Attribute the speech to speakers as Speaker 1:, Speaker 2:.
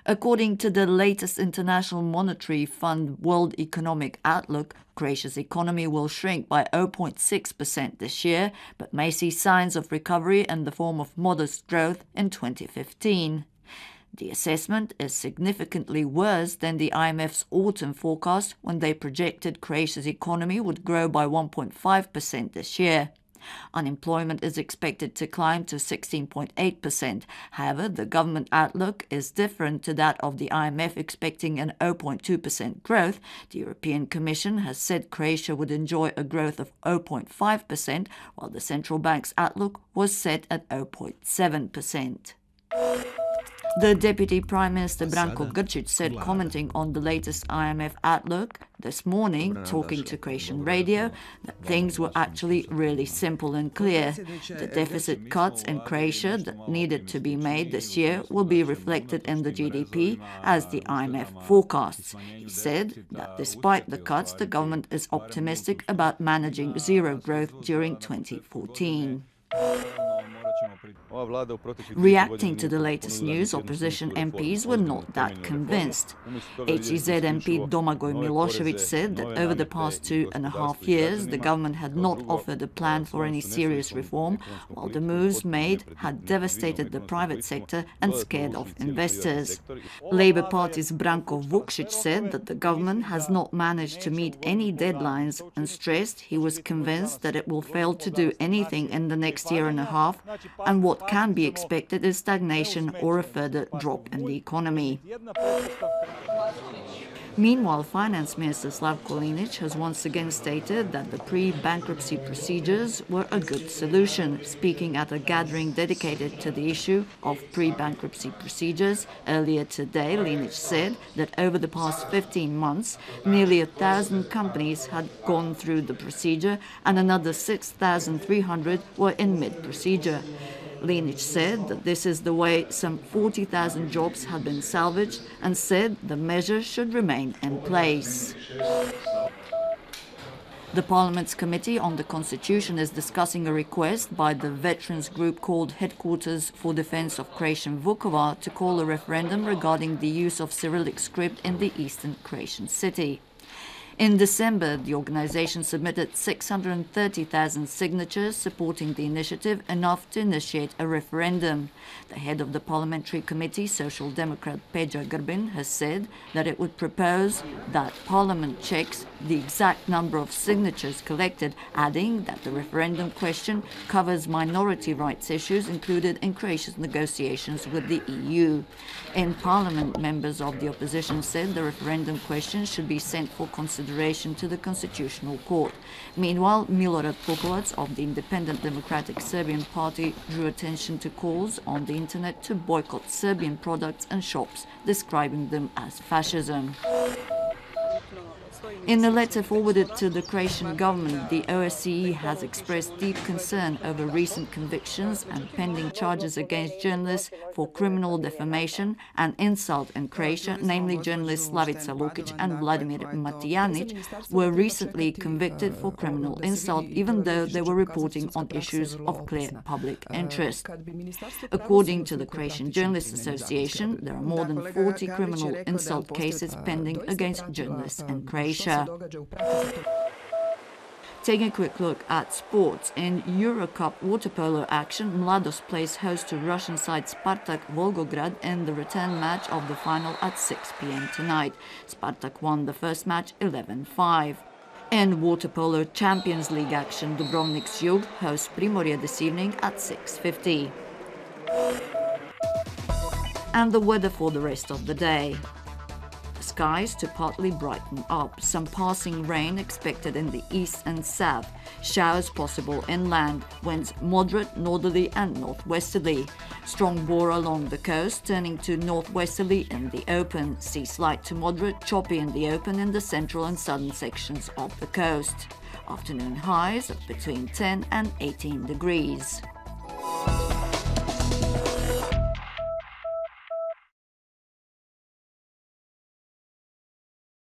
Speaker 1: According to the latest International Monetary Fund World Economic Outlook, Croatia's economy will shrink by 0.6% this year, but may see signs of recovery in the form of modest growth in 2015. The assessment is significantly worse than the IMF's autumn forecast when they projected Croatia's economy would grow by 1.5% this year. Unemployment is expected to climb to 16.8%. However, the government outlook is different to that of the IMF expecting an 0.2% growth. The European Commission has said Croatia would enjoy a growth of 0.5%, while the central bank's outlook was set at 0.7%. The Deputy Prime Minister Branko Grčić said, commenting on the latest IMF outlook this morning, talking to Croatian radio, that things were actually really simple and clear. The deficit cuts in Croatia that needed to be made this year will be reflected in the GDP as the IMF forecasts. He said that despite the cuts, the government is optimistic about managing zero growth during 2014. Reacting to the latest news, opposition MPs were not that convinced. HEZ MP Domagoj Milošević said that over the past 2.5 years, the government had not offered a plan for any serious reform, while the moves made had devastated the private sector and scared off investors. Labour Party's Branko Vukšić said that the government has not managed to meet any deadlines and stressed he was convinced that it will fail to do anything in the next year and a half, and what can be expected is stagnation or a further drop in the economy. Meanwhile, Finance Minister Slavko Linić has once again stated that the pre-bankruptcy procedures were a good solution. Speaking at a gathering dedicated to the issue of pre-bankruptcy procedures earlier today, Linić said that over the past 15 months, nearly 1,000 companies had gone through the procedure and another 6,300 were in mid-procedure. Linić said that this is the way some 40,000 jobs have been salvaged and said the measure should remain in place. The Parliament's Committee on the Constitution is discussing a request by the veterans group called Headquarters for Defense of Croatian Vukovar to call a referendum regarding the use of Cyrillic script in the eastern Croatian city. In December, the organization submitted 630,000 signatures supporting the initiative, enough to initiate a referendum. The head of the parliamentary committee, Social Democrat Peđa Grbin, has said that it would propose that Parliament checks the exact number of signatures collected, adding that the referendum question covers minority rights issues included in Croatia's negotiations with the EU. In Parliament, members of the opposition said the referendum question should be sent for consideration to the Constitutional Court. Meanwhile, Milorad Pupovac of the Independent Democratic Serbian Party drew attention to calls on the internet to boycott Serbian products and shops, describing them as fascism. In a letter forwarded to the Croatian government, the OSCE has expressed deep concern over recent convictions and pending charges against journalists for criminal defamation and insult in Croatia, namely journalists Slavica Lukic and Vladimir Matijanic were recently convicted for criminal insult, even though they were reporting on issues of clear public interest. According to the Croatian Journalists Association, there are more than 40 criminal insult cases pending against journalists in Croatia. Taking a quick look at sports, in Eurocup water polo action, Mladost plays host to Russian side Spartak Volgograd in the return match of the final at 6 p.m. tonight. Spartak won the first match 11-5. In water polo Champions League action, Dubrovnik's Jug hosts Primorje this evening at 6:50. And the weather for the rest of the day. Skies to partly brighten up. Some passing rain expected in the east and south. Showers possible inland. Winds moderate, northerly and northwesterly. Strong bore along the coast, turning to northwesterly in the open. Sea slight to moderate, choppy in the open in the central and southern sections of the coast. Afternoon highs of between 10 and 18 degrees.